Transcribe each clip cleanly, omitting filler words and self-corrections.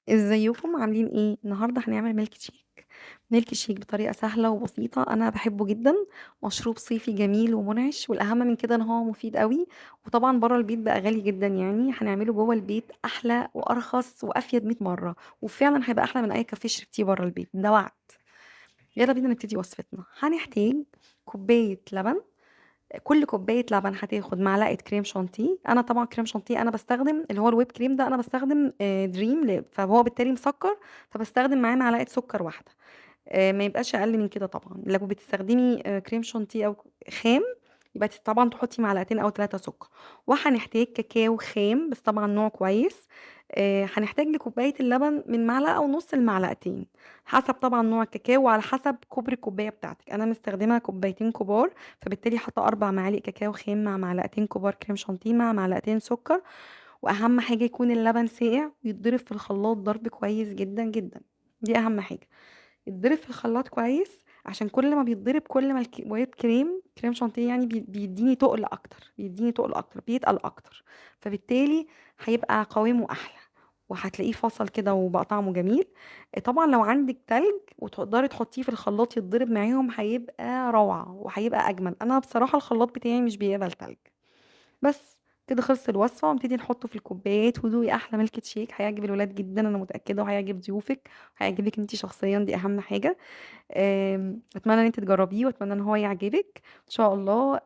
ازيكم عاملين ايه؟ النهارده هنعمل ميلك شيك. ميلك شيك بطريقه سهله وبسيطه، انا بحبه جدا. مشروب صيفي جميل ومنعش، والاهم من كده ان هو مفيد قوي. وطبعا بره البيت بقى غالي جدا، يعني هنعمله جوه البيت احلى وارخص وافيد 100 مره. وفعلا هيبقى احلى من اي كافيه شربتيه بره البيت، ده وعد. يلا بينا نبتدي وصفتنا. هنحتاج كوبايه لبن. كل كوبايه لبن هتاخد معلقه كريم شانتيه. انا طبعا كريم شانتيه انا بستخدم اللي هو الويب كريم ده، انا بستخدم دريم لاب، فهو بالتالي مسكر. فبستخدم معاه معلقه سكر واحده. ما يبقاش اقل من كده. طبعا لو بتستخدمي كريم شانتيه او خام، يبقى طبعا تحطي معلقتين او 3 سكر. وهنحتاج كاكاو خام، بس طبعا نوع كويس. هنحتاج لكوبايه اللبن من معلقه ونص لمعلقتين، حسب طبعا نوع الكاكاو وعلى حسب كبر الكوبايه بتاعتك. انا مستخدمه كوبايتين كبار، فبالتالي حاطه 4 معالق كاكاو خام مع معلقتين كبار كريم شانتيه مع معلقتين سكر. واهم حاجه يكون اللبن ساقع ويتضرب في الخلاط ضرب كويس جدا جدا. دي اهم حاجه. يتضرب في الخلاط كويس، عشان كل ما بيتضرب كل ما الوايب كريم شانتيه يعني بيديني تقل اكتر، بيتقل اكتر. فبالتالي هيبقى قوامه احلى، وهتلاقيه فصل كده وبقى طعمه جميل. طبعا لو عندك تلج وتقدري تحطيه في الخلاط يتضرب معاهم، هيبقى روعة وهيبقى اجمل. انا بصراحة الخلاط بتاعي مش بيقبل تلج. بس كده خلص الوصفة، ونبتدي نحطه في الكوبايات ودوقي أحلى ميلك شيك. هيعجب الولاد جدا أنا متأكدة، وهيعجب ضيوفك، وهيعجبك انتي شخصيا، دي أهم حاجة. أتمنى ان انت تجربيه، وأتمنى ان هو يعجبك إن شاء الله.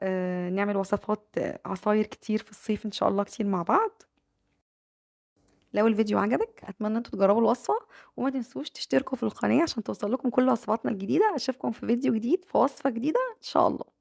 نعمل وصفات عصاير كتير في الصيف إن شاء الله كتير مع بعض. لو الفيديو عجبك أتمنى انتوا تجربوا الوصفة، وما تنسوش تشتركوا في القناة عشان توصل لكم كل وصفاتنا الجديدة. أشوفكم في فيديو جديد في وصفة جديدة إن شاء الله.